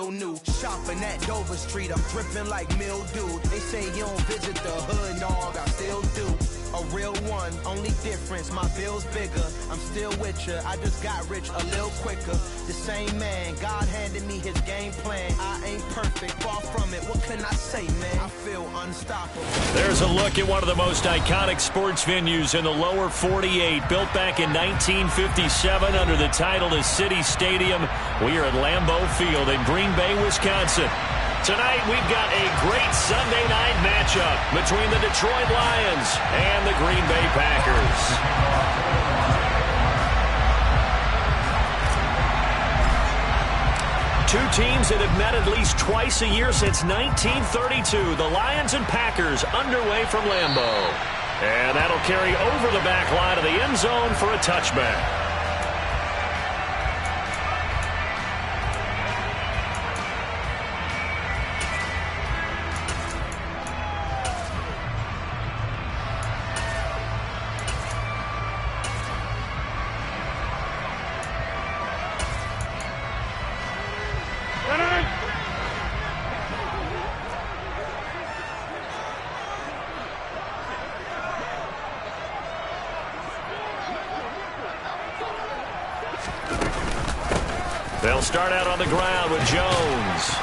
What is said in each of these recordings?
still new. Shopping at Dover Street, I'm dripping like mildew. They say you don't visit the hood, dog, I still do. A real one, only difference, my bill's bigger. I'm still with ya, I just got rich a little quicker. The same man, God handed me his game plan. I ain't perfect, far from it, what can I say, man? I feel unstoppable. There's a look at one of the most iconic sports venues in the lower 48. Built back in 1957 under the title of City Stadium. We are at Lambeau Field in Green Bay, Wisconsin. Tonight, we've got a great Sunday night matchup between the Detroit Lions and the Green Bay Packers. Two teams that have met at least twice a year since 1932. The Lions and Packers underway from Lambeau. And that'll carry over the back line of the end zone for a touchback. They'll start out on the ground with Jones.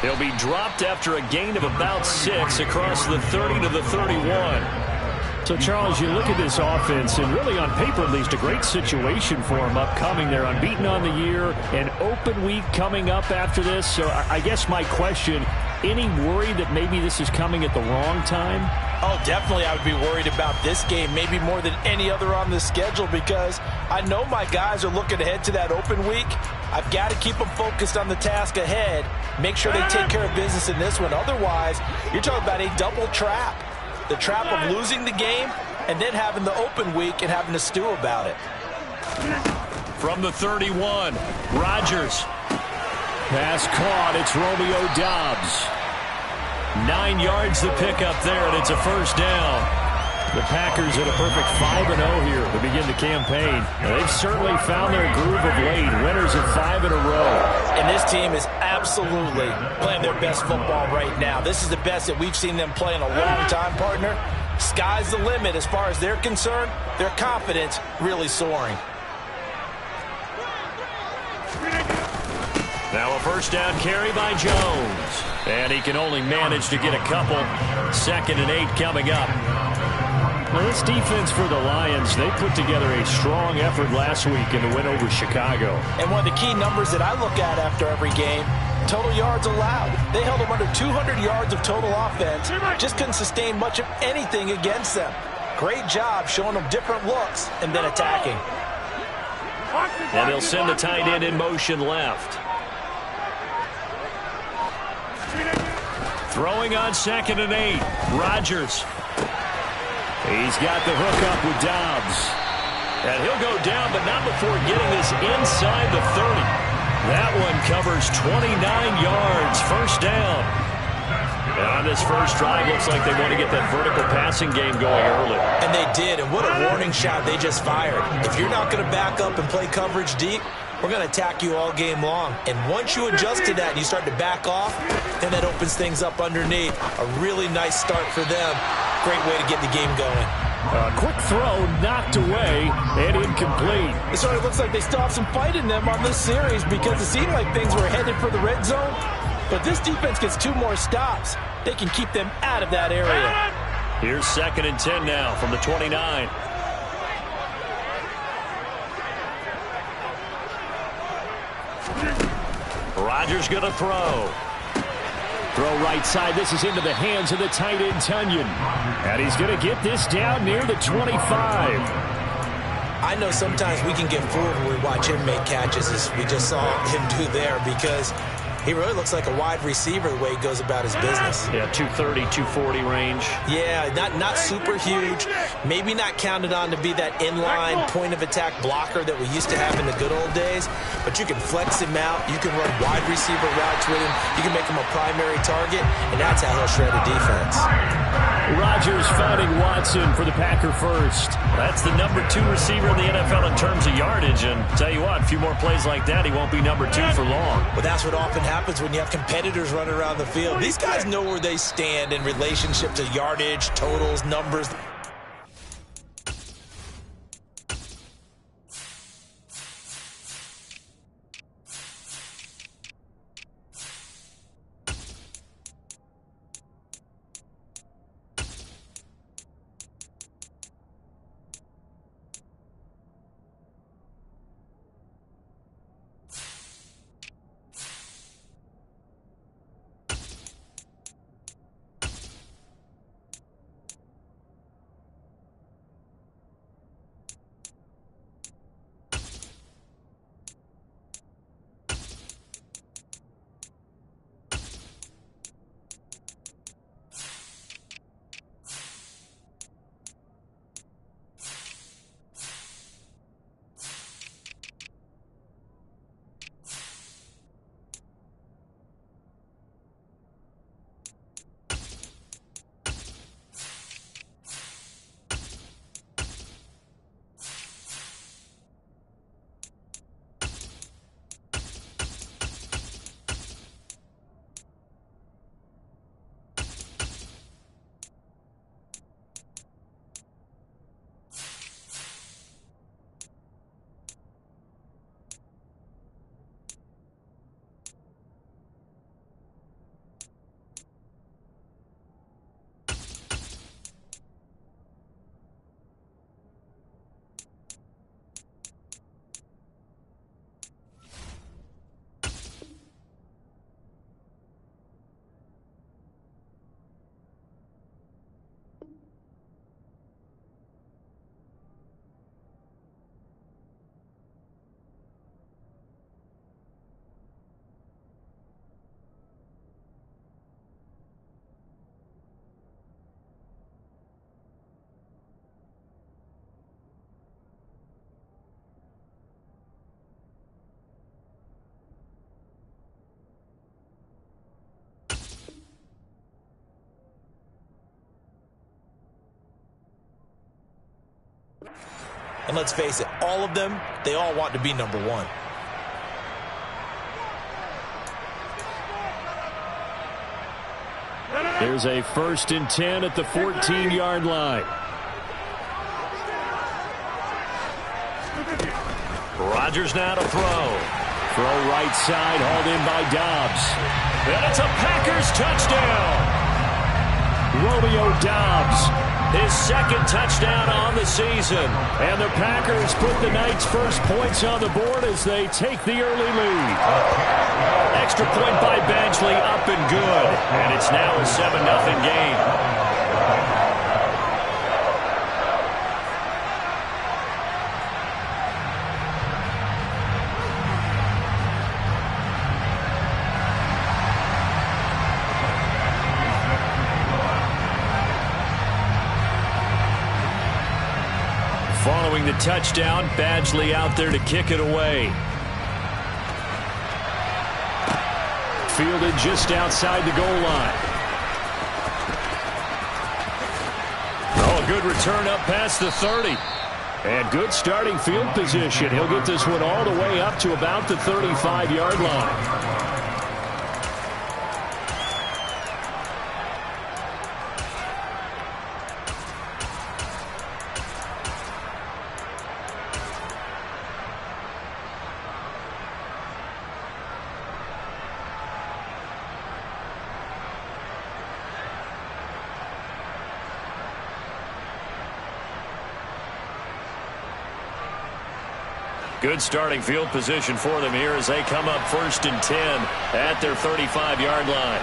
He'll be dropped after a gain of about 6 across the 30 to the 31. So, Charles, you look at this offense, and really on paper at least, a great situation for them upcoming. They're unbeaten on the year, an open week coming up after this. So I guess my question, any worry that maybe this is coming at the wrong time? Oh, definitely I would be worried about this game, maybe more than any other on the schedule, because I know my guys are looking ahead to that open week. I've got to keep them focused on the task ahead, make sure they take care of business in this one. Otherwise, you're talking about a double trap. The trap of losing the game and then having the open week and having to stew about it. From the 31, Rodgers. Pass caught. It's Romeo Doubs. 9 yards to pick up there, and it's a first down. The Packers at a perfect 5-0 here to begin the campaign. They've certainly found their groove of late. Winners of 5 in a row. And this team is absolutely playing their best football right now. This is the best that we've seen them play in a long time, partner. Sky's the limit as far as they're concerned. Their confidence really soaring. Now a first down carry by Jones. And he can only manage to get a couple. 2nd and 8 coming up. Well, this defense for the Lions, they put together a strong effort last week in the win over Chicago. And one of the key numbers that I look at after every game, total yards allowed. They held them under 200 yards of total offense. Just couldn't sustain much of anything against them. Great job showing them different looks and then attacking. And they'll send the tight end in motion left. Throwing on 2nd and 8. Rodgers. He's got the hook up with Doubs. And he'll go down, but not before getting this inside the 30. That one covers 29 yards. First down. And on this first drive, looks like they want to get that vertical passing game going early. And they did, and what a warning shot they just fired. If you're not going to back up and play coverage deep, we're going to attack you all game long. And once you adjust to that and you start to back off, then that opens things up underneath. A really nice start for them. Great way to get the game going. A quick throw knocked away and incomplete. It sort of looks like they still have some fight in them on this series because it seemed like things were headed for the red zone. But this defense gets 2 more stops. They can keep them out of that area. Here's 2nd and 10 now from the 29. Rodgers going to throw. Throw right side. This is into the hands of the tight end, Tunyon. And he's going to get this down near the 25. I know sometimes we can get fooled when we watch him make catches, as we just saw him do there, because he really looks like a wide receiver the way he goes about his business. Yeah, 230, 240 range. Yeah, not super huge. Maybe not counted on to be that inline point-of-attack blocker that we used to have in the good old days. But you can flex him out. You can run wide receiver routes with him. You can make him a primary target, and that's how he'll shred a defense. Rodgers finding Watson for the Packer first. That's the number 2 receiver in the NFL in terms of yardage. And tell you what, a few more plays like that, he won't be number 2 for long. Well, that's what often happens when you have competitors running around the field. These guys know where they stand in relationship to yardage, totals, numbers. And let's face it, all of them, they all want to be number one. There's a 1st and 10 at the 14-yard line. Rodgers now to throw. Throw right side, hauled in by Dobbs. And it's a Packers touchdown. Romeo Dobbs, his 2nd touchdown on the season. and the Packers put the Knights' first points on the board as they take the early lead. Extra point by Badgley, up and good. And it's now a 7-0 game. Following the touchdown, Badgley out there to kick it away. Fielded just outside the goal line. Oh, good return up past the 30. And good starting field position. He'll get this one all the way up to about the 35-yard line. Good starting field position for them here as they come up 1st and 10 at their 35-yard line.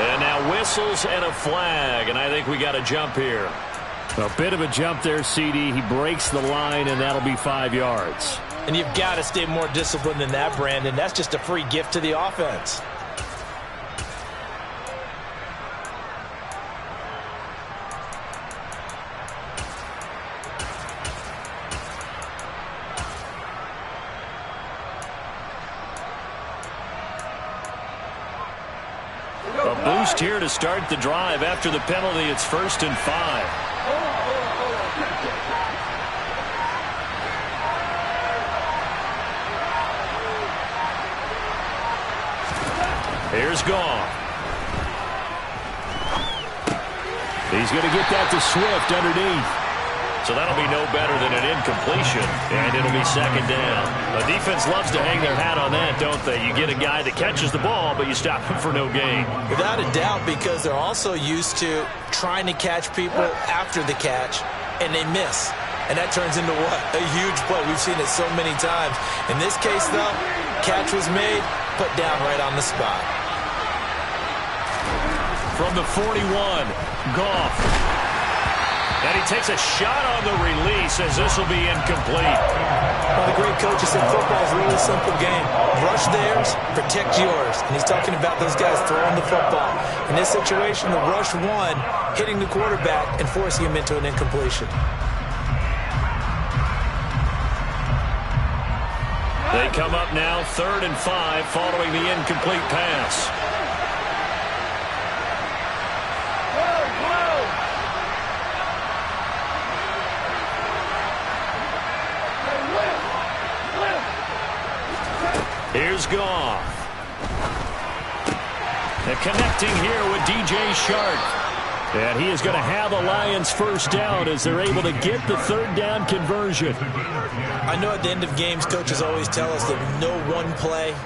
And now whistles and a flag, and I think we got a jump here. A bit of a jump there, CD. He breaks the line, and that'll be 5 yards. And you've got to stay more disciplined than that, Brandon. That's just a free gift to the offense. A boost here to start the drive. After the penalty, it's 1st and 5. Here's Goff. He's going to get that to Swift underneath. So that'll be no better than an incompletion, and it'll be second down. The defense loves to hang their hat on that, don't they? You get a guy that catches the ball, but you stop him for no gain. Without a doubt, because they're also used to trying to catch people after the catch, and they miss. And that turns into what? A huge play. We've seen it so many times. In this case, though, catch was made, put down right on the spot. From the 41, Goff. And he takes a shot on the release as this will be incomplete. Well, the great coach has said football is a really simple game. Rush theirs, protect yours. And he's talking about those guys throwing the football. In this situation, the rush one, hitting the quarterback and forcing him into an incompletion. They come up now 3rd and 5 following the incomplete pass. Here's Goff. They're connecting here with DJ Shark. And he is going to have a Lions first down as they're able to get the 3rd down conversion. I know at the end of games, coaches always tell us that no one play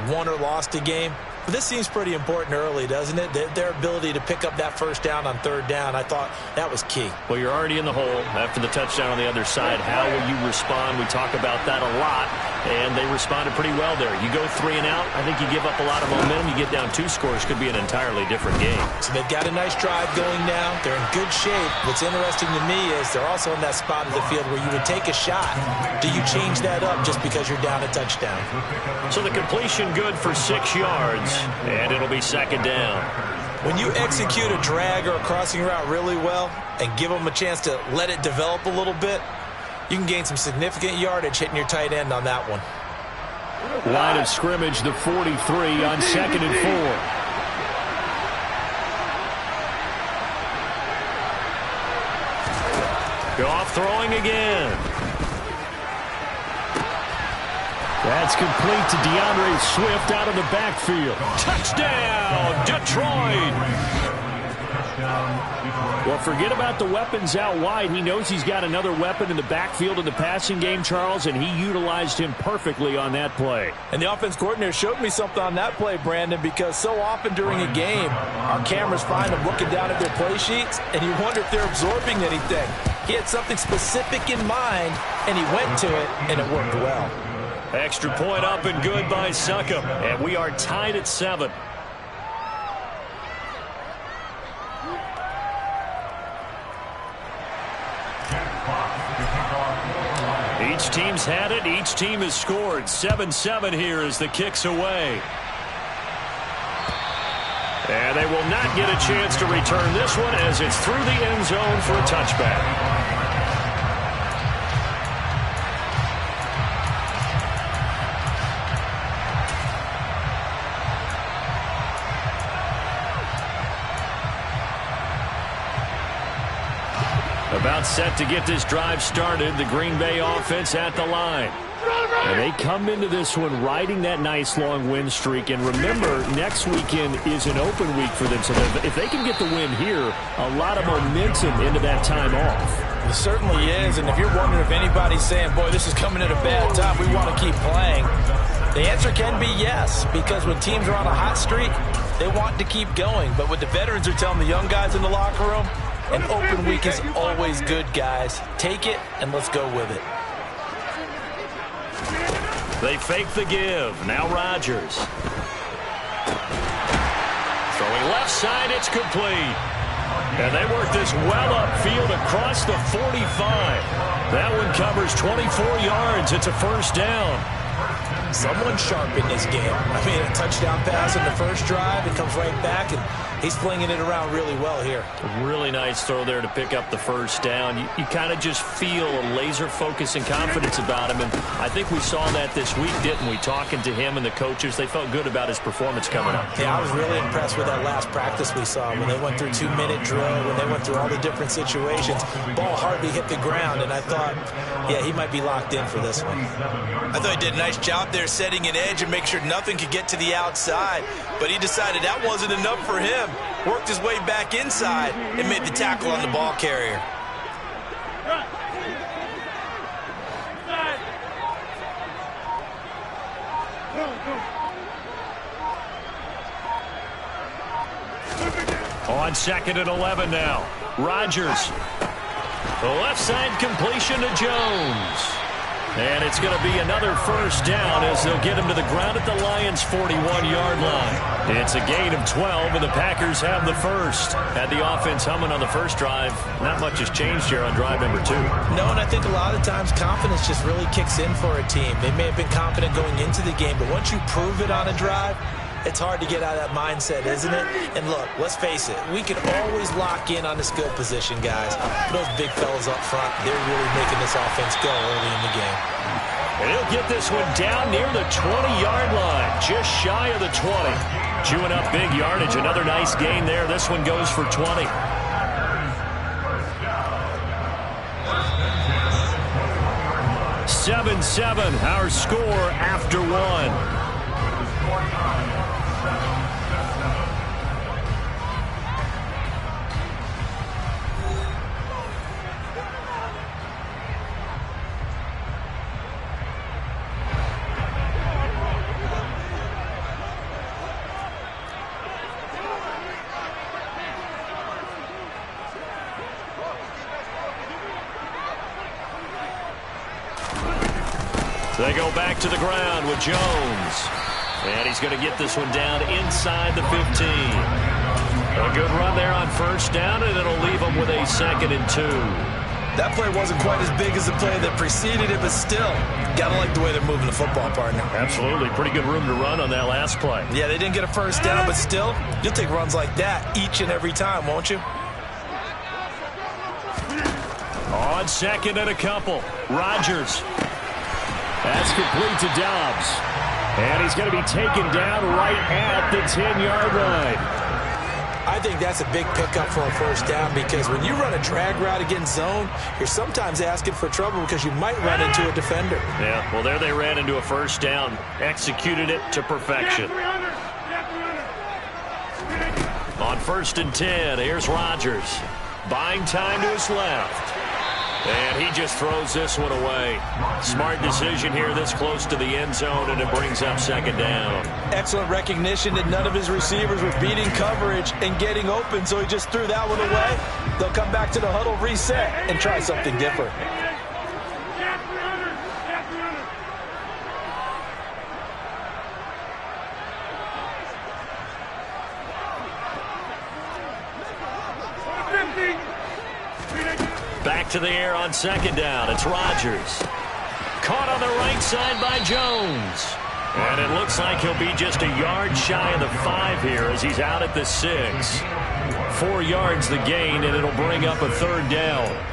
won or lost a game. But this seems pretty important early, doesn't it? Their ability to pick up that first down on 3rd down, I thought that was key. Well, you're already in the hole after the touchdown on the other side. How will you respond? We talk about that a lot, and they responded pretty well there. You go 3 and out, I think you give up a lot of momentum. You get down 2 scores, could be an entirely different game. So they've got a nice drive going now. They're in good shape. What's interesting to me is they're also in that spot of the field where you would take a shot. Do you change that up just because you're down a touchdown? So the completion good for 6 yards, and it'll be second down. When you execute a drag or a crossing route really well and give them a chance to let it develop a little bit, you can gain some significant yardage hitting your tight end on that one. Line of scrimmage, the 43 on 2nd and 4. Goff throwing again. That's complete to DeAndre Swift out of the backfield. Touchdown, Detroit! Well, forget about the weapons out wide. He knows he's got another weapon in the backfield in the passing game, Charles, and he utilized him perfectly on that play. And the offense coordinator showed me something on that play, Brandon, because so often during a game, our cameras find them looking down at their play sheets, and you wonder if they're absorbing anything. He had something specific in mind, and he went to it, and it worked well. Extra point up and good by Succop, and we are tied at 7. Each team's had it. Each team has scored. 7-7 here as the kick's away. And they will not get a chance to return this one as it's through the end zone for a touchback. About set to get this drive started, the Green Bay offense at the line. And they come into this one riding that nice long win streak. And remember, next weekend is an open week for them. So if they can get the win here, a lot of momentum into that time off. It certainly is. And if you're wondering if anybody's saying, boy, this is coming at a bad time, we want to keep playing, the answer can be yes. Because when teams are on a hot streak, they want to keep going. But what the veterans are telling the young guys in the locker room, an open week is always good, guys. Take it, and let's go with it. They fake the give. Now Rodgers. Throwing left side, it's complete. And they work this well upfield across the 45. That one covers 24 yards. It's a first down. Someone sharp in this game. I mean, a touchdown pass in the first drive. It comes right back, and He's flinging it around really well here. A really nice throw there to pick up the first down. You kind of just feel a laser focus and confidence about him, and I think we saw that this week, didn't we? Talking to him and the coaches, they felt good about his performance coming up. Yeah, I was really impressed with that last practice we saw when they went through 2-minute drill, when they went through all the different situations. Ball hardly hit the ground, and I thought, yeah, he might be locked in for this one. I thought he did a nice job there setting an edge and make sure nothing could get to the outside, but he decided that wasn't enough for him. Worked his way back inside and made the tackle on the ball carrier. On 2nd and 11 now. Rodgers. The left side completion to Jones. And it's going to be another first down as they'll get him to the ground at the Lions' 41-yard line. It's a gain of 12, and the Packers have the first. Had the offense humming on the first drive. Not much has changed here on drive number 2. No, and I think a lot of times confidence just really kicks in for a team. They may have been confident going into the game, but once you prove it on a drive, it's hard to get out of that mindset, isn't it? And look, let's face it, we can always lock in on the skill position, guys. Those big fellas up front, they're really making this offense go early in the game. And he'll get this one down near the 20-yard line, just shy of the 20. Chewing up big yardage, another nice gain there. This one goes for 20. (7-7) our score after 1. They go back to the ground with Jones. And he's going to get this one down inside the 15. A good run there on first down, and it'll leave them with a 2nd and 2. That play wasn't quite as big as the play that preceded it, but still, got to like the way they're moving the football, partner. Absolutely. Pretty good room to run on that last play. Yeah, they didn't get a first down, but still, you'll take runs like that each and every time, won't you? On 2nd and a couple, Rodgers. That's complete to Dobbs. And he's going to be taken down right at the 10-yard line. I think that's a big pickup for a first down because when you run a drag route against zone, you're sometimes asking for trouble because you might run into a defender. Yeah, well, there they ran into a first down. Executed it to perfection. On 1st and 10, here's Rodgers. Buying time to his left. And he just throws this one away. Smart decision here this close to the end zone, and it brings up 2nd down. Excellent recognition that none of his receivers were beating coverage and getting open, so he just threw that one away. They'll come back to the huddle, reset, and try something different. Back to the air on 2nd down. It's Rodgers. Caught on the right side by Jones. And it looks like he'll be just a yard shy of the 5 here as he's out at the 6. 4 yards the gain, and it'll bring up a 3rd down.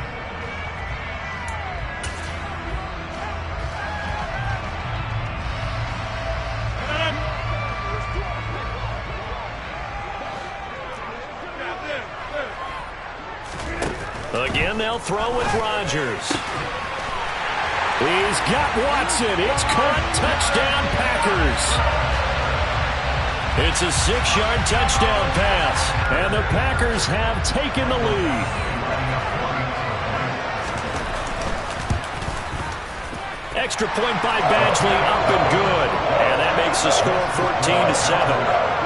Again, they'll throw with Rodgers. He's got Watson. It's caught. Touchdown, Packers. It's a 6-yard touchdown pass, and the Packers have taken the lead. Extra point by Badgley, up and good. And that makes the score 14-7.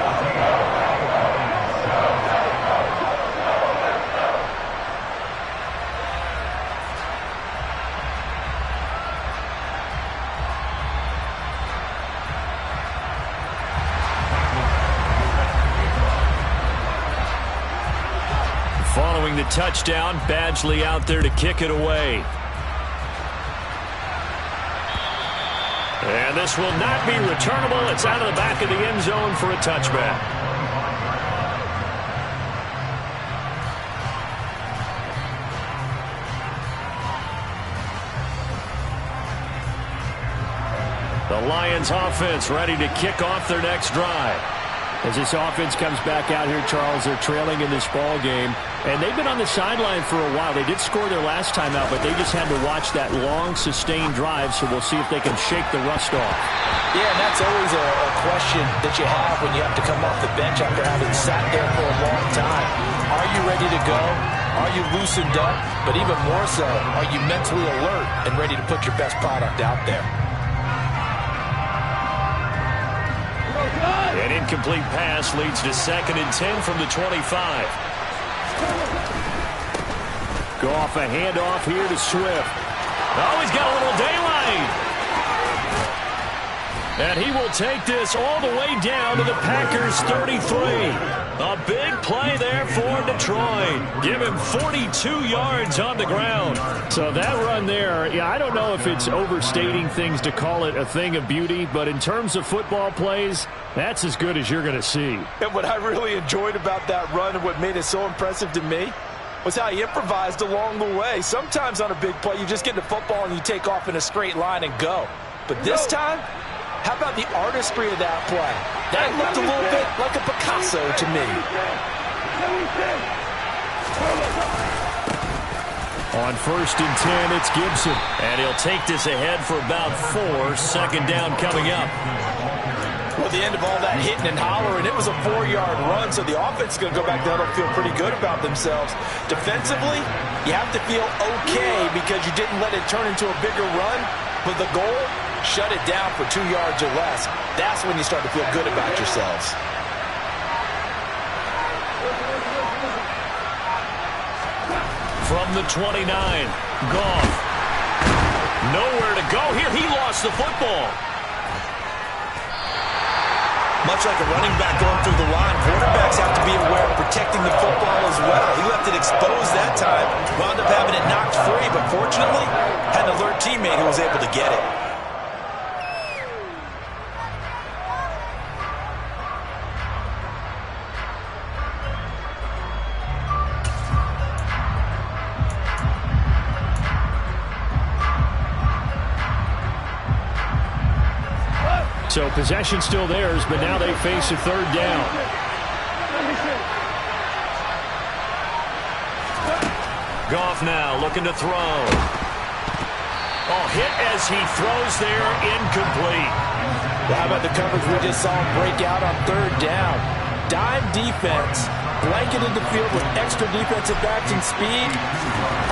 Following the touchdown, Badgley out there to kick it away. And this will not be returnable. It's out of the back of the end zone for a touchback. The Lions offense ready to kick off their next drive. As this offense comes back out here, Charles, they're trailing in this ball game. And they've been on the sideline for a while. They did score their last time out, but they just had to watch that long, sustained drive, so we'll see if they can shake the rust off. Yeah, and that's always a question that you have when you have to come off the bench after having sat there for a long time. Are you ready to go? Are you loosened up? But even more so, are you mentally alert and ready to put your best product out there? An incomplete pass leads to 2nd and 10 from the 25. Goff, a handoff here to Swift. Oh, he's got a little daylight. And he will take this all the way down to the Packers' 33. A big play there for Detroit. Give him 42 yards on the ground. So that run there, yeah, I don't know if it's overstating things to call it a thing of beauty, but in terms of football plays, that's as good as you're going to see. And what I really enjoyed about that run and what made it so impressive to me was how he improvised along the way. Sometimes on a big play, you just get the football and you take off in a straight line and go. But this time, how about the artistry of that play? That looked a little bit like a Picasso to me. On 1st and 10, it's Gibson. And he'll take this ahead for about 4. 2nd down coming up. Well, the end of all that hitting and hollering, it was a 4-yard run, so the offense is going to go back down and feel pretty good about themselves. Defensively, you have to feel okay because you didn't let it turn into a bigger run, but the goal, shut it down for 2 yards or less. That's when you start to feel good about yourselves. From the 29, Goff. Nowhere to go here. He lost the football. Much like a running back going through the line, quarterbacks have to be aware of protecting the football as well. He left it exposed that time, wound up having it knocked free, but fortunately, had an alert teammate who was able to get it. So possession still theirs, but now they face a 3rd down. Goff now looking to throw. Oh, hit as he throws there, incomplete. Well, how about the coverage we just saw him break out on 3rd down? Dime defense, blanketed the field with extra defensive backs and speed,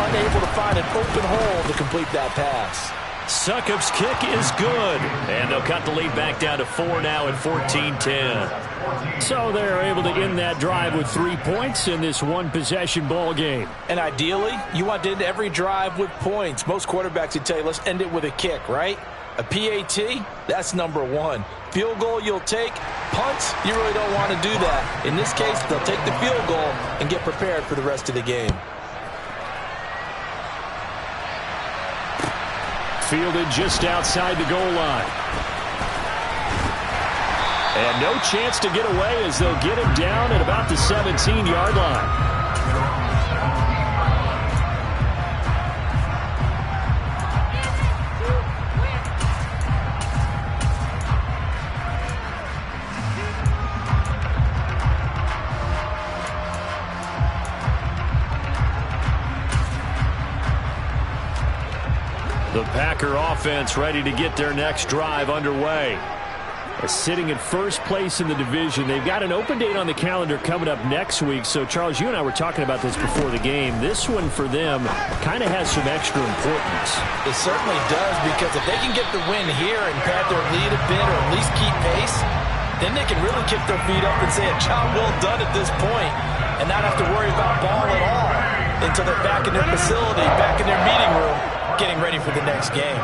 unable to find an open hole to complete that pass. Succop's kick is good. And they'll cut the lead back down to 4 now at 14-10. So they're able to end that drive with 3 points in this one-possession ball game. And ideally, you want to end every drive with points. Most quarterbacks would tell you, let's end it with a kick, right? A PAT, that's number 1. Field goal you'll take. Punts, you really don't want to do that. In this case, they'll take the field goal and get prepared for the rest of the game. Fielded just outside the goal line. And no chance to get away as they'll get him down at about the 17-yard line. The Packer offense ready to get their next drive underway. Sitting at first place in the division. They've got an open date on the calendar coming up next week. So, Charles, you and I were talking about this before the game. This one for them kind of has some extra importance. It certainly does, because if they can get the win here and pad their lead a bit or at least keep pace, then they can really kick their feet up and say a job well done at this point and not have to worry about ball at all until they're back in their facility, back in their meeting room, getting ready for the next game.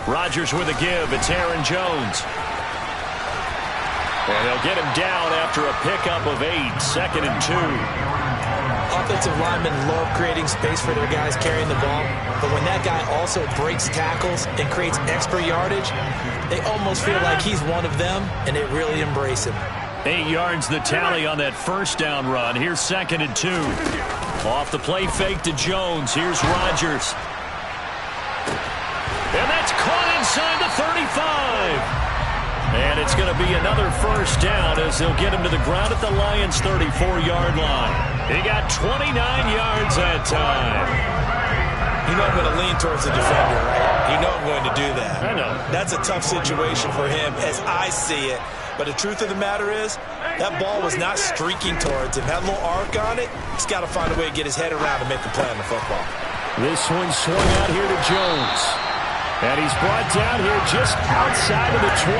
Rodgers with a give. It's Aaron Jones. And they'll get him down after a pickup of 8. 2nd and 2. Offensive linemen love creating space for their guys carrying the ball, but when that guy also breaks tackles and creates extra yardage, they almost feel like he's one of them, and they really embrace him. 8 yards the tally on that first down run. Here's 2nd and 2. Off the play fake to Jones. Here's Rodgers. And that's caught inside the 35. And it's going to be another first down as they'll get him to the ground at the Lions' 34-yard line. He got 29 yards that time. You know I'm going to lean towards the defender, right? You know I'm going to do that. I know. That's a tough situation for him as I see it. But the truth of the matter is, that ball was not streaking towards him. Had a little arc on it. He's got to find a way to get his head around and make a play on the football. This one swung out here to Jones. And he's brought down here just outside of the 20.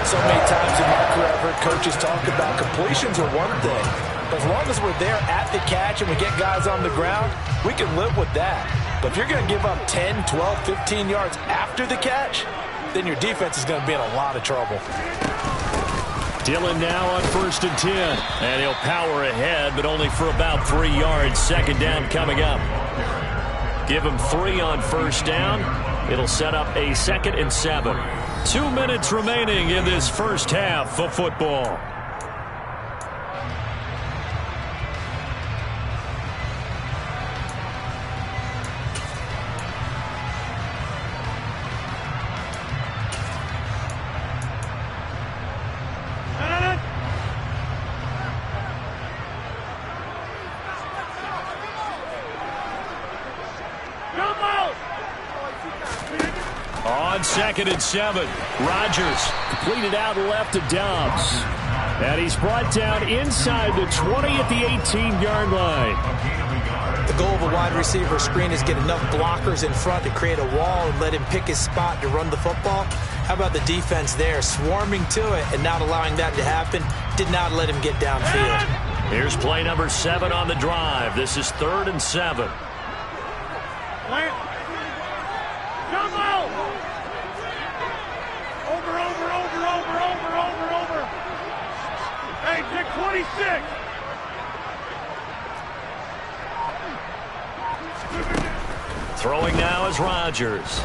So many times in my career I've heard coaches talk about completions are one thing. As long as we're there at the catch and we get guys on the ground, we can live with that. But if you're going to give up 10, 12, 15 yards after the catch, then your defense is going to be in a lot of trouble. Dillon now on 1st and 10. And he'll power ahead, but only for about 3 yards. Second down coming up. Give him 3 on first down. It'll set up a 2nd and 7. 2 minutes remaining in this first half of football. On 2nd and 7, Rodgers completed out left to Dobbs. And he's brought down inside the 20 at the 18-yard line. The goal of a wide receiver screen is get enough blockers in front to create a wall and let him pick his spot to run the football. How about the defense there, swarming to it and not allowing that to happen? Did not let him get downfield. Here's play number 7 on the drive. This is 3rd and 7. Hey, Dick, 26. Throwing now is Rodgers.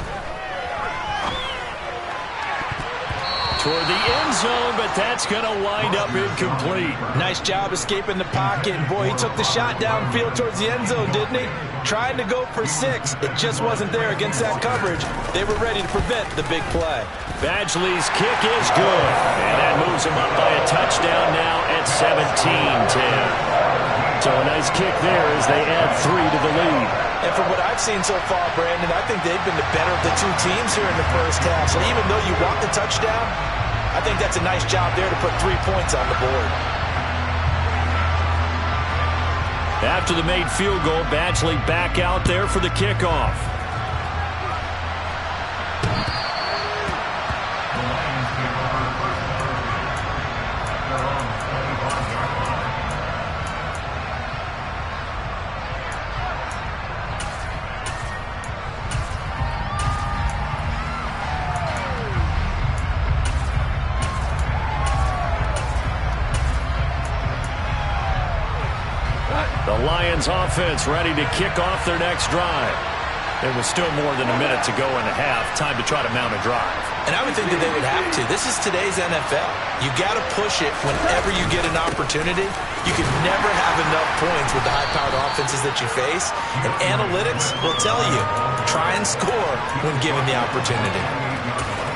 Toward the end zone, but that's going to wind up incomplete. Nice job escaping the pocket. And boy, he took the shot downfield towards the end zone, didn't he? Trying to go for 6. It just wasn't there against that coverage. They were ready to prevent the big play. Badgley's kick is good. And that moves him up by a touchdown now at 17-10. So a nice kick there as they add 3 to the lead. And from what I've seen so far, Brandon, I think they've been the better of the two teams here in the first half. So even though you want the touchdown, I think that's a nice job there to put 3 points on the board. After the made field goal, Badgley back out there for the kickoff. The Lions offense ready to kick off their next drive. There was still more than a minute to go in the half. Time to try to mount a drive. And I would think that they would have to. This is today's NFL. You got to push it whenever you get an opportunity. You can never have enough points with the high-powered offenses that you face. And analytics will tell you, try and score when given the opportunity.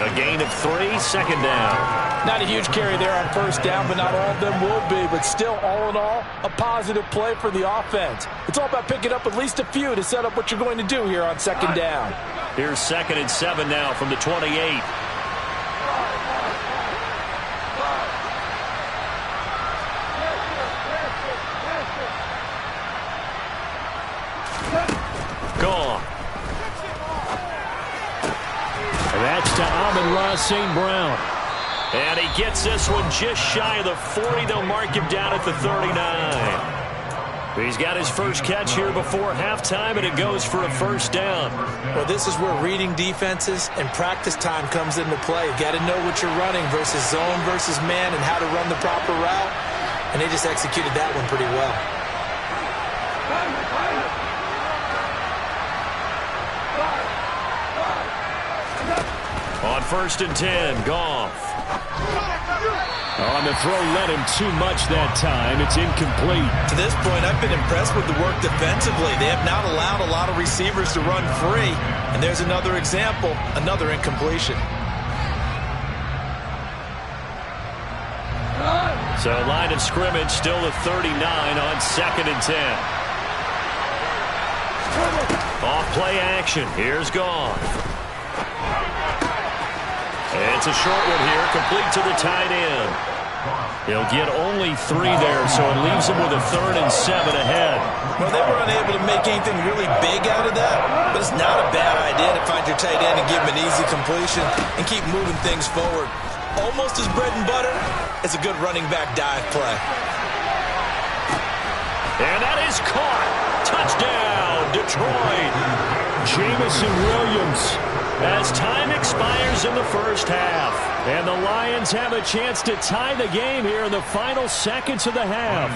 A gain of 3, second down. Not a huge carry there on first down, but not all of them will be. But still, all in all, a positive play for the offense. It's all about picking up at least a few to set up what you're going to do here on second down. Here's 2nd and 7 now from the 28. Gone. And that's to Amon-Ra St. Brown. And he gets this one just shy of the 40. They'll mark him down at the 39. He's got his first catch here before halftime, and it goes for a first down. Well, this is where reading defenses and practice time comes into play. You got to know what you're running versus zone versus man and how to run the proper route. And they just executed that one pretty well. On 1st and 10. Goff. On the throw, led him too much that time. It's incomplete. To this point, I've been impressed with the work defensively. They have not allowed a lot of receivers to run free. And there's another example, another incompletion. So line of scrimmage still the 39 on 2nd and 10. Off play action. Here's Goff. It's a short one here, complete to the tight end. He'll get only 3 there, so it leaves him with a 3rd and 7 ahead. Well, they were unable to make anything really big out of that, but it's not a bad idea to find your tight end and give him an easy completion and keep moving things forward. Almost as bread and butter as a good running back dive play. And that is caught. Touchdown, Detroit. Jamison Williams. As time expires in the first half. And the Lions have a chance to tie the game here in the final seconds of the half.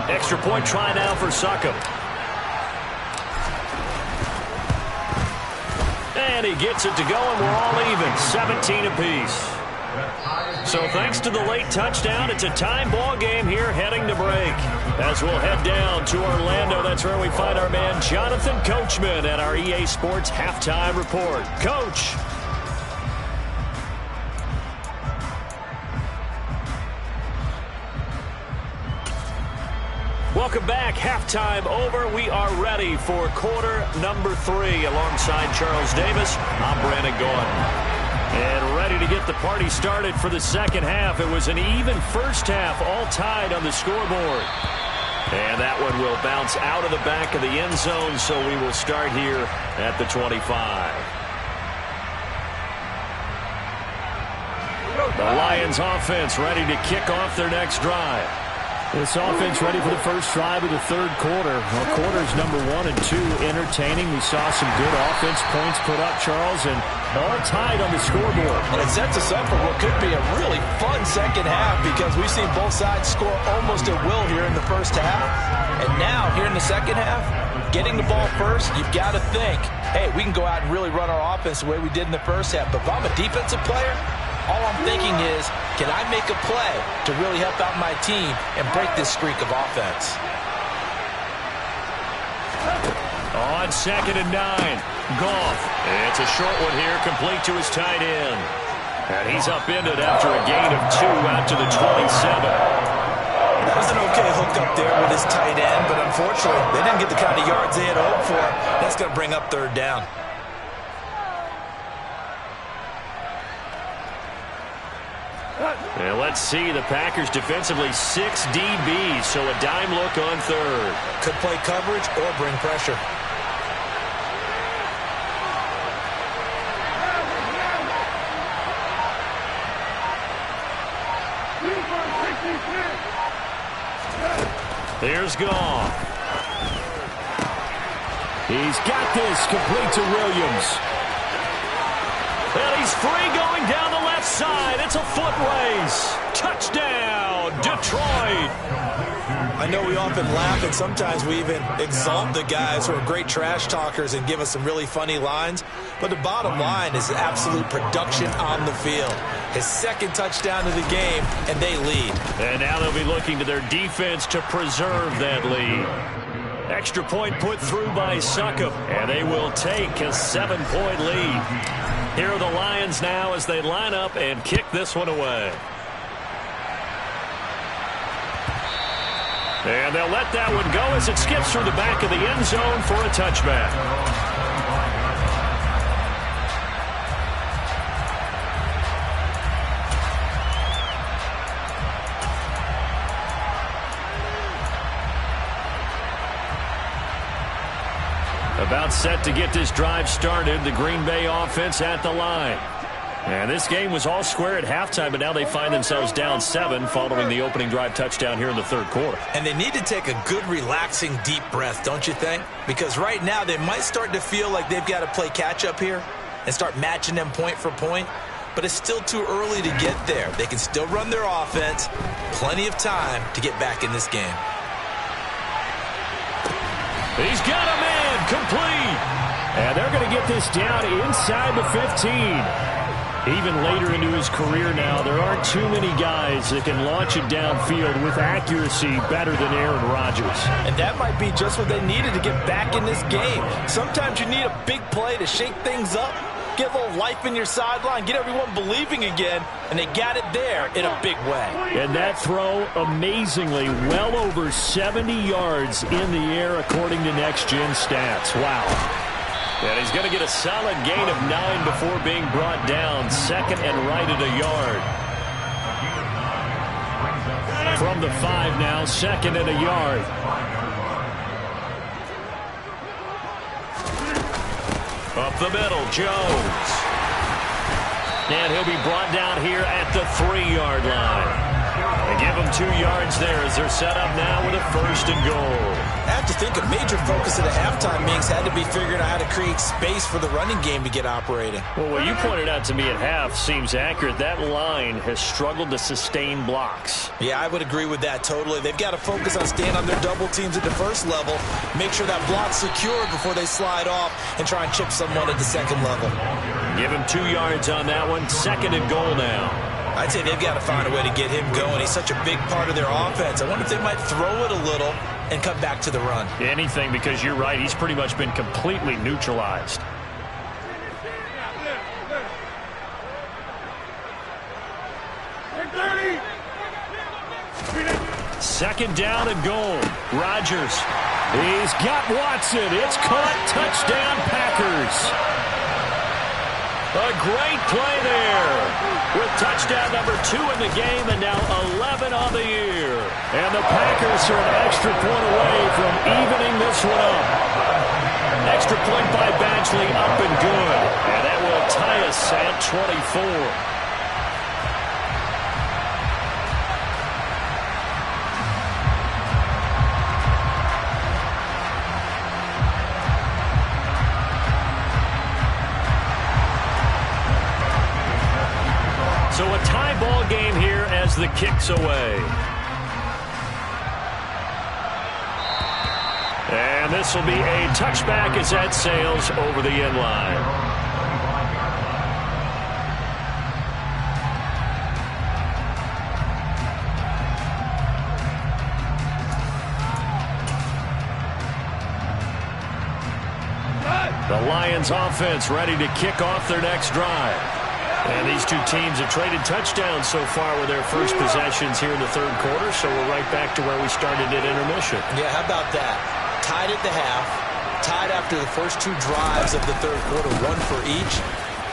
Extra point try now for Succop. And he gets it to go, and we're all even. 17 apiece. So thanks to the late touchdown, it's a time ball game here heading to break. As we'll head down to Orlando, that's where we find our man Jonathan Coachman at our EA Sports Halftime Report. Coach. Welcome back. Halftime over. We are ready for quarter number 3 alongside Charles Davis. I'm Brandon Gordon. And ready to get the party started for the second half. It was an even first half, all tied on the scoreboard. And that one will bounce out of the back of the end zone, so we will start here at the 25. The Lions offense ready to kick off their next drive. This offense ready for the first drive of the third quarter. Well, quarters number 1 and 2 entertaining. We saw some good offense points put up, Charles, and all tied on the scoreboard. And it sets us up for what could be a really fun second half because we've seen both sides score almost at will here in the first half. And now, here in the second half, getting the ball first, you've got to think, hey, we can go out and really run our offense the way we did in the first half. But if I'm a defensive player, all I'm thinking is, can I make a play to really help out my team and break this streak of offense? On 2nd and 9, Goff. It's a short one here, complete to his tight end. And he's upended after a gain of 2 out to the 27. That was an okay hook up there with his tight end, but unfortunately, they didn't get the kind of yards they had hoped for. That's going to bring up 3rd down. And let's see, the Packers defensively 6 DBs, so a dime look on 3rd. Could play coverage or bring pressure. Here's Goff. He's got this, complete to Williams. And he's free going down the left side. It's a foot race. Touchdown, Detroit. I know we often laugh and sometimes we even exalt the guys who are great trash talkers and give us some really funny lines. But the bottom line is absolute production on the field. His 2nd touchdown of the game, and they lead. And now they'll be looking to their defense to preserve that lead. Extra point put through by Succop, and they will take a 7-point lead. Here are the Lions now as they line up and kick this one away. And they'll let that one go as it skips through the back of the end zone for a touchback. About set to get this drive started, the Green Bay offense at the line. And this game was all square at halftime, but now they find themselves down 7 following the opening drive touchdown here in the third quarter. And they need to take a good, relaxing, deep breath, don't you think? Because right now they might start to feel like they've got to play catch-up here and start matching them point for point. But it's still too early to get there. They can still run their offense. Plenty of time to get back in this game. He's got a man complete. And they're going to get this down inside the 15. Even later into his career now, there aren't too many guys that can launch it downfield with accuracy better than Aaron Rodgers. And that might be just what they needed to get back in this game. Sometimes you need a big play to shake things up, get a little life in your sideline, get everyone believing again, and they got it there in a big way. And that throw, amazingly, well over 70 yards in the air according to Next Gen Stats. Wow. And he's going to get a solid gain of 9 before being brought down. Second and right at a yard. From the 5 now, second and a yard. Up the middle, Jones. And he'll be brought down here at the 3-yard line. They give him 2 yards there as they're set up now with a 1st and goal. I have to think a major focus of the halftime meetings had to be figuring out how to create space for the running game to get operating. Well, what you pointed out to me at half seems accurate. That line has struggled to sustain blocks. Yeah, I would agree with that totally. They've got to focus on staying on their double teams at the first level, make sure that block's secure before they slide off and try and chip someone at the second level. Give him 2 yards on that one. 2nd and goal now. I'd say they've got to find a way to get him going. He's such a big part of their offense. I wonder if they might throw it a little and come back to the run. Anything, because you're right. He's pretty much been completely neutralized. Second down and goal. Rodgers. He's got Watson. It's caught. Touchdown, Packers. A great play there with touchdown number 2 in the game and now 11 on the year. And the Packers are an extra point away from evening this one up. Extra point by Badgley, up and good. And that will tie us at 24. So a tie ball game here as the kick's away. And this will be a touchback as that sails over the end line. The Lions offense ready to kick off their next drive. And these two teams have traded touchdowns so far with their first possessions here in the 3rd quarter, so we're right back to where we started at intermission. Yeah, how about that? Tied at the half, tied after the first 2 drives of the 3rd quarter, 1 for each.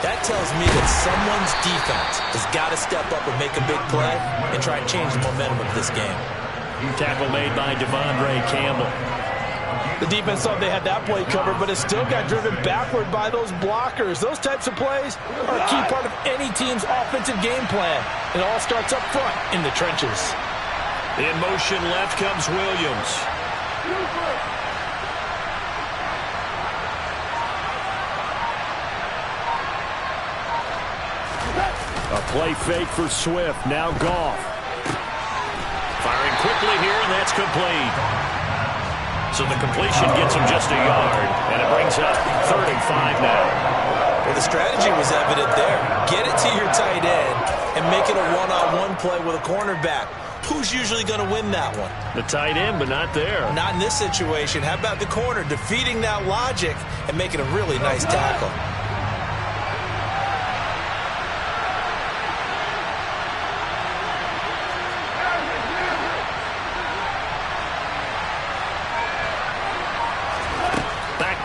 That tells me that someone's defense has got to step up and make a big play and try and change the momentum of this game. Tackle made by Devondre Campbell. The defense thought they had that play covered, but it still got driven backward by those blockers. Those types of plays are a key part of any team's offensive game plan. It all starts up front in the trenches. In motion left comes Williams. A play fake for Swift. Now Goff. Firing quickly here, and that's complete. So the completion gets him just a yard, and it brings up 3rd and 5 now. Well, the strategy was evident there. Get it to your tight end and make it a one-on-one play with a cornerback. Who's usually going to win that one? The tight end, but not there. Not in this situation. How about the corner defeating that logic and making a really nice tackle?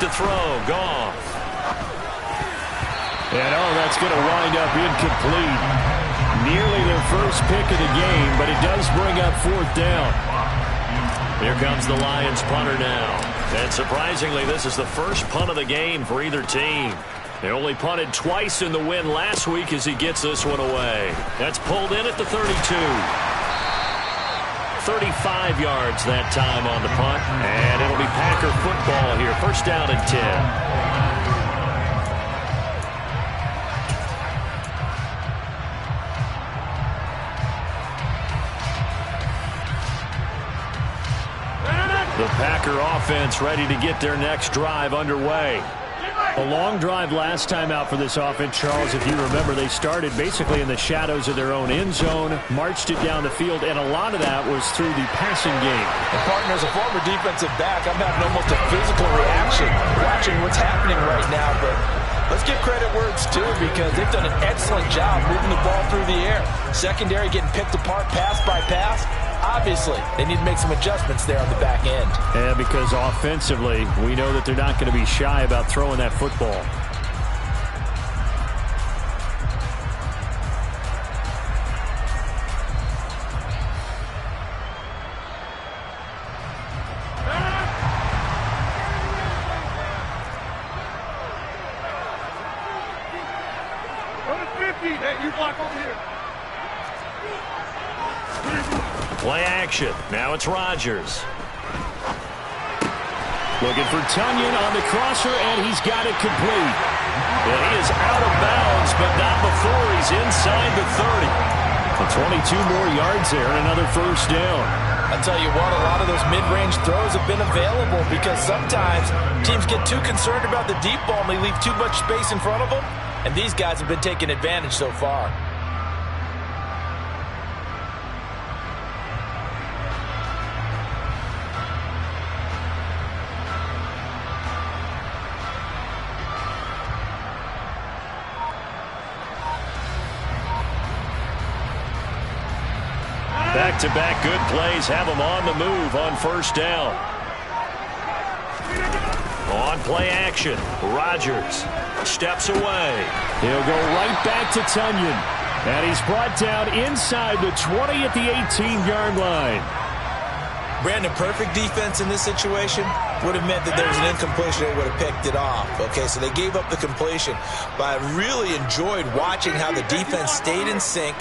To throw, Goff. And that's going to wind up incomplete. Nearly their first pick of the game, but it does bring up 4th down. Here comes the Lions punter now. And surprisingly, this is the first punt of the game for either team. They only punted twice in the win last week as he gets this one away. That's pulled in at the 32. 35 yards that time on the punt, and it'll be Packer football here. 1st down and 10. The Packer offense ready to get their next drive underway. A long drive last time out for this offense, Charles. If you remember, they started basically in the shadows of their own end zone, marched it down the field, and a lot of that was through the passing game. And partner, as a former defensive back, I'm having almost a physical reaction watching what's happening right now. But let's give credit where it's due, because they've done an excellent job moving the ball through the air. Secondary getting picked apart pass by pass. Obviously, they need to make some adjustments there on the back end. Yeah, because offensively, we know that they're not going to be shy about throwing that football. Play action. Now it's Rodgers. Looking for Tunyon on the crosser, and he's got it complete. And he is out of bounds, but not before he's inside the 30. 22 more yards there and another first down. I tell you what, a lot of those mid-range throws have been available, because sometimes teams get too concerned about the deep ball and they leave too much space in front of them. And these guys have been taking advantage so far. Back-to-back good plays have them on the move on first down. On play action, Rodgers steps away. He'll go right back to Tunyon. And he's brought down inside the 20 at the 18-yard line. Brandon, perfect defense in this situation would have meant that there was an incompletion. They would have picked it off. Okay, so they gave up the completion. But I really enjoyed watching how the defense stayed in sync,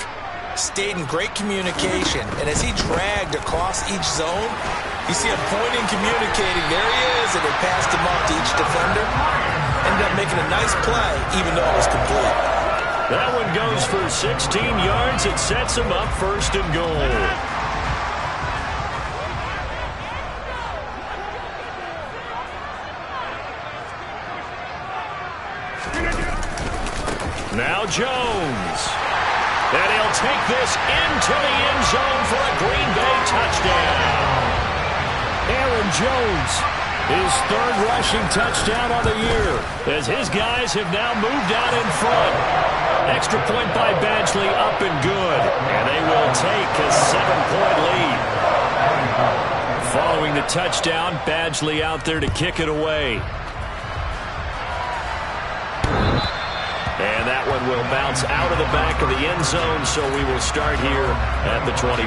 stayed in great communication, and as he dragged across each zone, you see him pointing, communicating. There he is, and they passed him off to each defender. Ended up making a nice play, even though it was complete. That one goes for 16 yards. It sets him up first and goal. Now Jones. And he'll take this into the end zone for a Green Bay touchdown. Aaron Jones, his third rushing touchdown on the year, as his guys have now moved out in front. Extra point by Badgley, up and good. And they will take a 7-point lead. Following the touchdown, Badgley out there to kick it away. And that one will bounce out of the back of the end zone, so we will start here at the 25.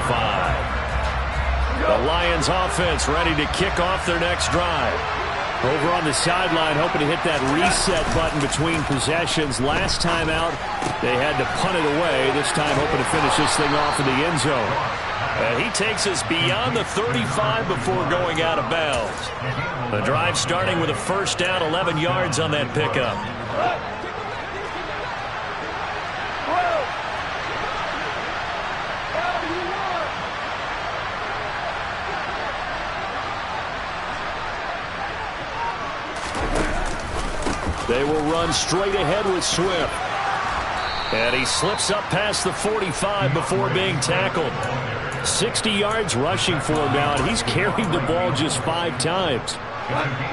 The Lions offense ready to kick off their next drive. Over on the sideline, hoping to hit that reset button between possessions. Last time out, they had to punt it away. This time, hoping to finish this thing off in the end zone. And he takes us beyond the 35 before going out of bounds. The drive starting with a first down, 11 yards on that pickup. They will run straight ahead with Swift. And he slips up past the 45 before being tackled. 60 yards rushing for him now, and he's carried the ball just 5 times.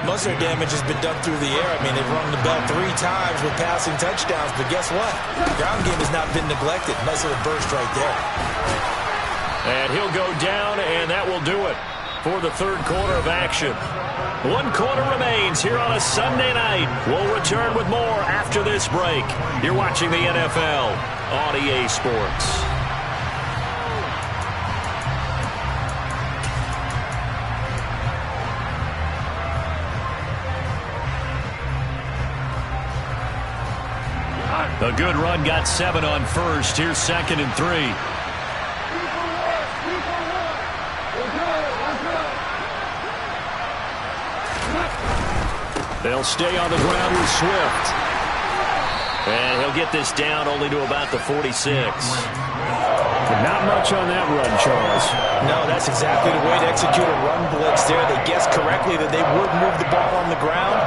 Most of their damage has been done through the air. I mean, they've rung the bell 3 times with passing touchdowns, but guess what? The ground game has not been neglected. Nice little burst right there. And he'll go down, and that will do it for the third quarter of action. 1 quarter remains here on a Sunday night. We'll return with more after this break. You're watching the NFL on EA Sports. A good run, got 7 on first. Here's 2nd and 3. They'll stay on the ground with Swift. And he'll get this down only to about the 46. But not much on that run, Charles. No, that's exactly the way to execute a run blitz there. They guessed correctly that they would move the ball on the ground,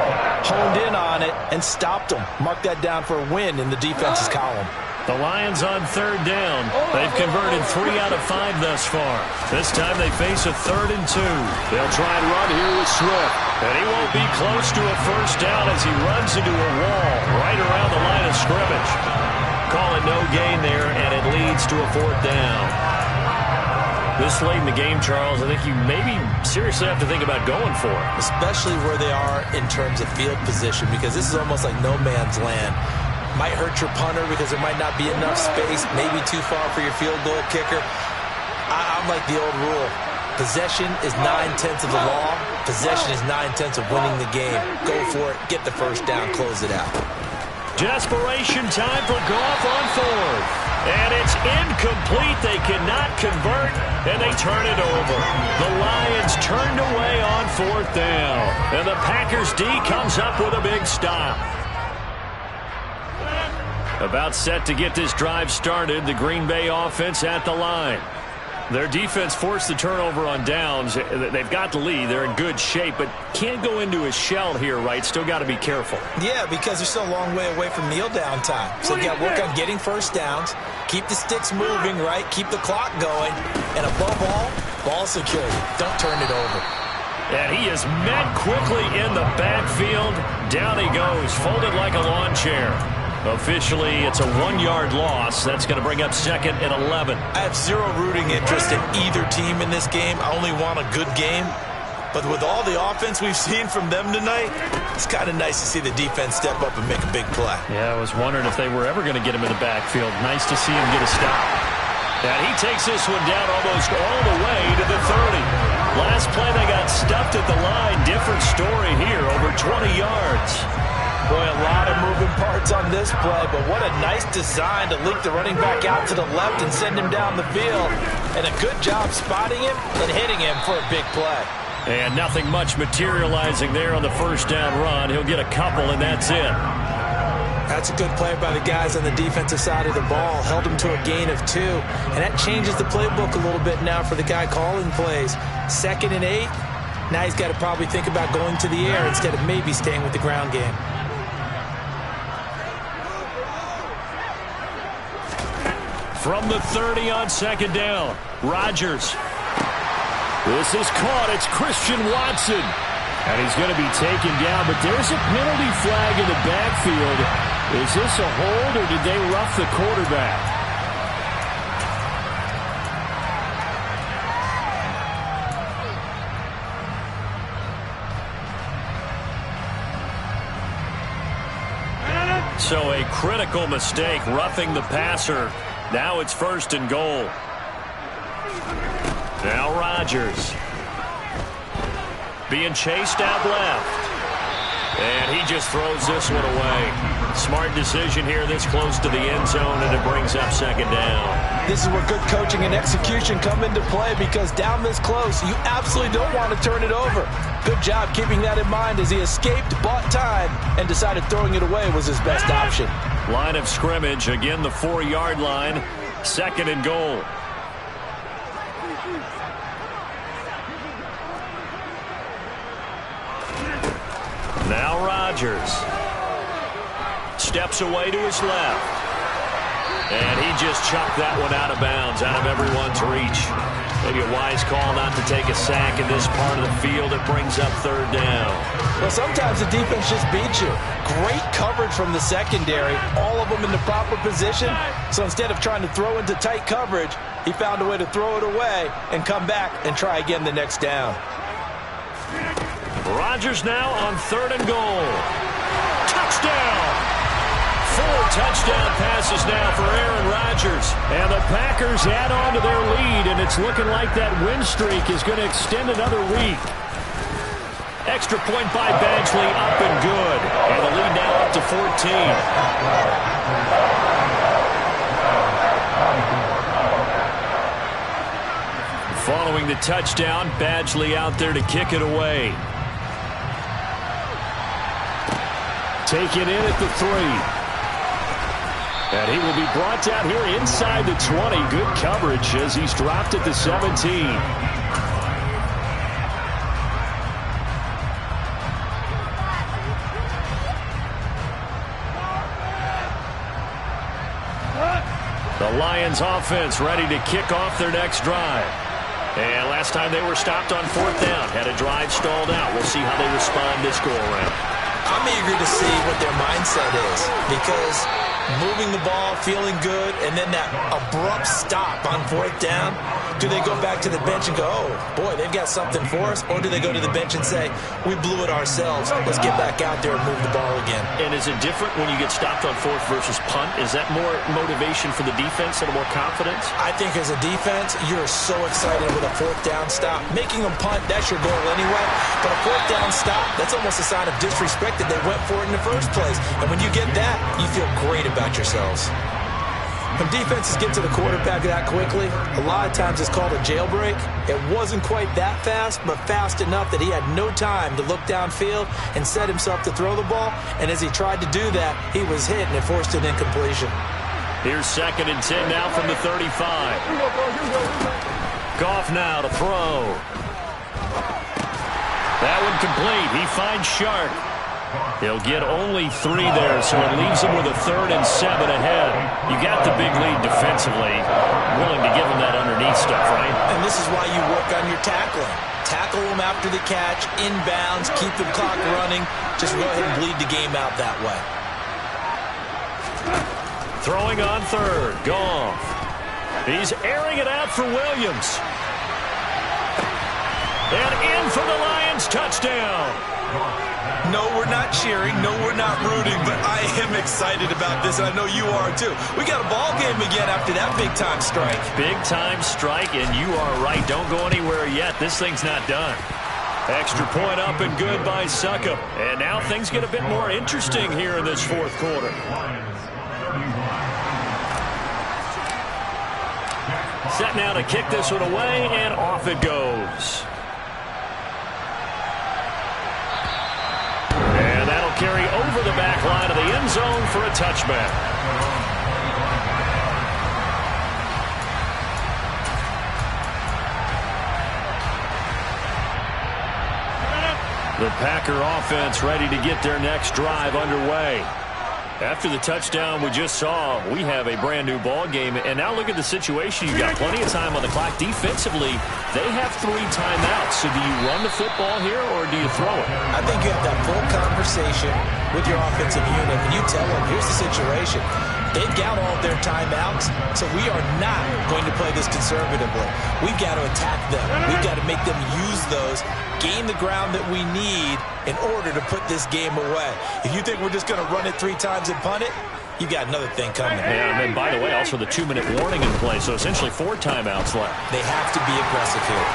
honed in on it, and stopped them. Mark that down for a win in the defense's column. The Lions on third down. They've converted 3 out of 5 thus far. This time they face a 3rd and 2. They'll try and run here with Swift. And he won't be close to a first down as he runs into a wall right around the line of scrimmage. Call it no gain there, and it leads to a 4th down. This late in the game, Charles, I think you maybe seriously have to think about going for it. Especially where they are in terms of field position, because this is almost like no man's land. Might hurt your punter because there might not be enough space, maybe too far for your field goal kicker. I'm like the old rule. Possession is 9/10 of the law. Possession is 9/10 of winning the game. Go for it, get the first down, close it out. Desperation time for Goff on 4th. And it's incomplete. They cannot convert, and they turn it over. The Lions turned away on 4th down. And the Packers D comes up with a big stop. About set to get this drive started, the Green Bay offense at the line. Their defense forced the turnover on downs. They've got the lead. They're in good shape, but can't go into a shell here, right? Still got to be careful. Yeah, because they're still a long way away from kneel down time. So you got to work on getting first downs, keep the sticks moving, right? Keep the clock going, and above all, ball security. Don't turn it over. And he is met quickly in the backfield. Down he goes, folded like a lawn chair. Officially, it's a 1-yard loss. That's going to bring up 2nd and 11. I have zero rooting interest in either team in this game. I only want a good game. But with all the offense we've seen from them tonight, it's kind of nice to see the defense step up and make a big play. Yeah, I was wondering if they were ever going to get him in the backfield. Nice to see him get a stop. And he takes this one down almost all the way to the 30. Last play, they got stuffed at the line. Different story here, over 20 yards. Boy, a lot of moving parts on this play, but what a nice design to link the running back out to the left and send him down the field. And a good job spotting him and hitting him for a big play. And nothing much materializing there on the first down run. He'll get a couple, and that's it. That's a good play by the guys on the defensive side of the ball. Held him to a gain of 2. And that changes the playbook a little bit now for the guy calling plays. 2nd and 8. Now he's got to probably think about going to the air instead of maybe staying with the ground game. From the 30 on 2nd down, Rodgers. This is caught. It's Christian Watson. And he's going to be taken down, but there's a penalty flag in the backfield. Is this a hold, or did they rough the quarterback? So a critical mistake, roughing the passer. Now it's 1st and goal. Now Rodgers. Being chased out left. And he just throws this one away. Smart decision here this close to the end zone, and it brings up 2nd down. This is where good coaching and execution come into play, because down this close, you absolutely don't want to turn it over. Good job keeping that in mind as he escaped, bought time, and decided throwing it away was his best option. Line of scrimmage, again the 4-yard line, 2nd and goal. Now Rodgers steps away to his left. And he just chucked that one out of bounds, out of everyone's reach. Maybe a wise call not to take a sack in this part of the field. It brings up 3rd down. Well, sometimes the defense just beats you. Great coverage from the secondary, all of them in the proper position. So instead of trying to throw into tight coverage, he found a way to throw it away and come back and try again the next down. Rodgers now on 3rd and goal. Touchdown! 4 touchdown passes now for Aaron Rodgers. And the Packers add on to their lead, and it's looking like that win streak is going to extend another week. Extra point by Badgley, up and good. And the lead now up to 14. Following the touchdown, Badgley out there to kick it away. Take it in at the 3. And he will be brought down here inside the 20. Good coverage as he's dropped at the 17. The Lions offense ready to kick off their next drive. And last time they were stopped on 4th down, had a drive stalled out. We'll see how they respond this go-around. I'm eager to see what their mindset is, because moving the ball, feeling good, and then that abrupt stop on 4th down, do they go back to the bench and go, oh, boy, they've got something for us? Or do they go to the bench and say, we blew it ourselves, let's get back out there and move the ball again? And is it different when you get stopped on 4th versus punt? Is that more motivation for the defense and more confidence? I think as a defense, you're so excited with a 4th down stop. Making them punt, that's your goal anyway. But a 4th down stop, that's almost a sign of disrespect that they went for it in the first place. And when you get that, you feel great about yourselves. When defenses get to the quarterback that quickly, a lot of times it's called a jailbreak. It wasn't quite that fast, but fast enough that he had no time to look downfield and set himself to throw the ball. And as he tried to do that, he was hit and it forced an incompletion. Here's 2nd and 10 now from the 35. Goff now to throw. That one complete. He finds Shark. He'll get only 3 there, so it leaves him with a 3rd and 7 ahead. You got the big lead defensively. Willing to give him that underneath stuff, right? And this is why you work on your tackling. Tackle them after the catch, inbounds, keep the clock running. Just go ahead and bleed the game out that way. Throwing on 3rd, Goff. He's airing it out for Williams. And in for the Lions, touchdown. No, we're not cheering. No, we're not rooting. But I am excited about this, and I know you are too. We got a ball game again after that big-time strike. Big-time strike, and you are right. Don't go anywhere yet. This thing's not done. Extra point up and good by Succop. And now things get a bit more interesting here in this 4th quarter. Set now to kick this one away, and off it goes. And that'll carry over the back line of the end zone for a touchback. The Packer offense ready to get their next drive underway. After the touchdown we just saw, we have a brand-new ball game. And now look at the situation. You've got plenty of time on the clock. Defensively, they have 3 timeouts. So do you run the football here or do you throw it? I think you have that full conversation with your offensive unit, and you tell them, here's the situation. They've got all of their timeouts, so we are not going to play this conservatively. We've got to attack them. We've got to make them use those, gain the ground that we need in order to put this game away. If you think we're just going to run it 3 times and punt it, you got another thing coming. Yeah, and then, by the way, also the 2-minute warning in play, so essentially 4 timeouts left. They have to be aggressive here.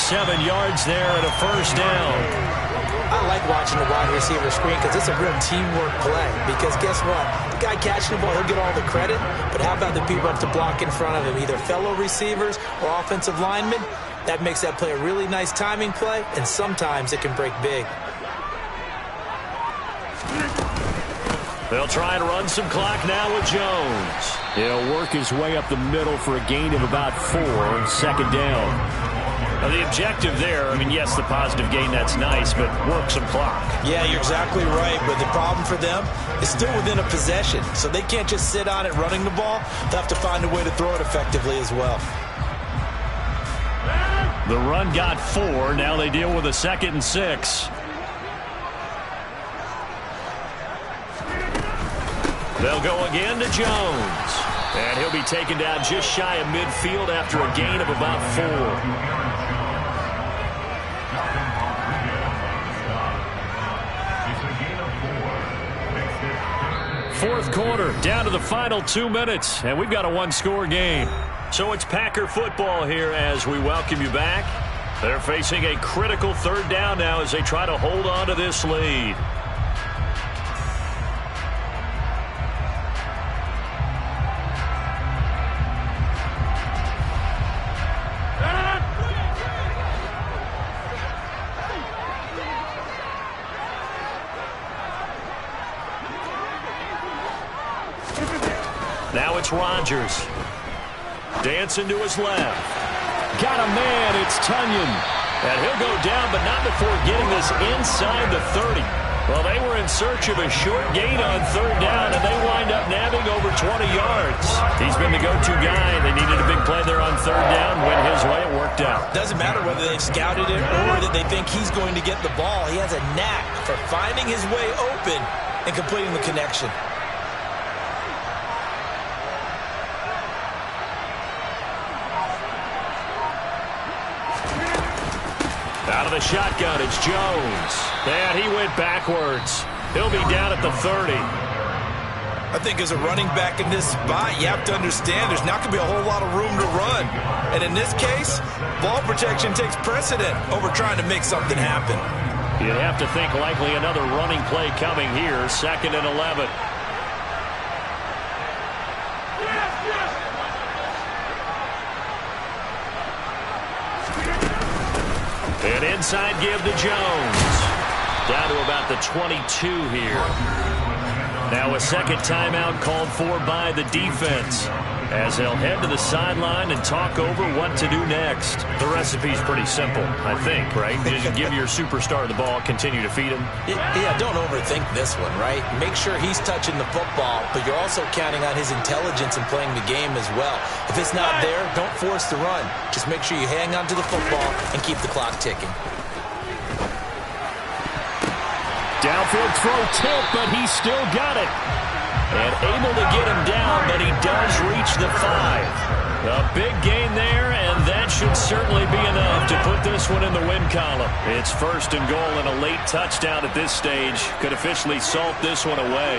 7 yards there and a 1st down. I like watching the wide receiver screen because it's a real teamwork play. Because guess what? The guy catching the ball, he'll get all the credit. But how about the people up to block in front of him, either fellow receivers or offensive linemen? That makes that play a really nice timing play, and sometimes it can break big. They'll try and run some clock now with Jones. He'll work his way up the middle for a gain of about 4, 2nd down. Now, the objective there, I mean, yes, the positive gain, that's nice, but work some clock. Yeah, you're exactly right, but the problem for them is still within a possession, so they can't just sit on it running the ball. They'll have to find a way to throw it effectively as well. The run got 4. Now they deal with a 2nd and 6. They'll go again to Jones. And he'll be taken down just shy of midfield after a gain of about 4. 4th quarter, down to the final 2 minutes, and we've got a 1-score game. So it's Packer football here as we welcome you back. They're facing a critical 3rd down now as they try to hold on to this lead. Now it's Rodgers. Dancing to his left. Got a man. It's Tunyon. And he'll go down, but not before getting this inside the 30. Well, they were in search of a short gain on third down, and they wind up nabbing over 20 yards. He's been the go-to guy. They needed a big play there on third down. Went his way. It worked out. Doesn't matter whether they've scouted it or that they think he's going to get the ball. He has a knack for finding his way open and completing the connection. Out of the shotgun, it's Jones. And he went backwards. He'll be down at the 30. I think as a running back in this spot, you have to understand there's not going to be a whole lot of room to run. And in this case, ball protection takes precedent over trying to make something happen. You'd have to think likely another running play coming here. 2nd and 11. An inside give to Jones. Down to about the 22 here. Now a second timeout called for by the defense, as they'll head to the sideline and talk over what to do next. The recipe's pretty simple, I think, right? Just give your superstar the ball, continue to feed him. Yeah, don't overthink this one, right? Make sure he's touching the football, but you're also counting on his intelligence in playing the game as well. If it's not there, don't force the run. Just make sure you hang on to the football and keep the clock ticking. Downfield throw tip, but he's still got it. And able to get him down, but he does reach the 5. A big gain there, and that should certainly be enough to put this one in the win column. It's 1st and goal and a late touchdown at this stage. Could officially salt this one away.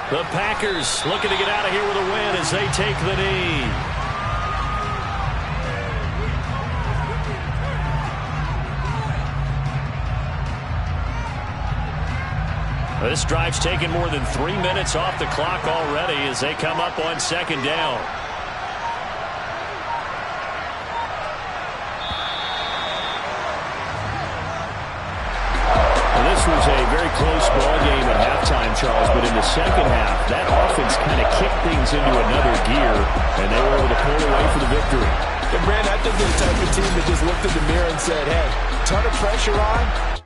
The Packers looking to get out of here with a win as they take the knee. This drive's taken more than 3 minutes off the clock already as they come up on 2nd down. Well, this was a very close ball game at halftime, Charles, but in the second half, that offense kind of kicked things into another gear, and they were able to pull away for the victory. And Brand, I think they're the type of team that just looked in the mirror and said, hey, ton of pressure on,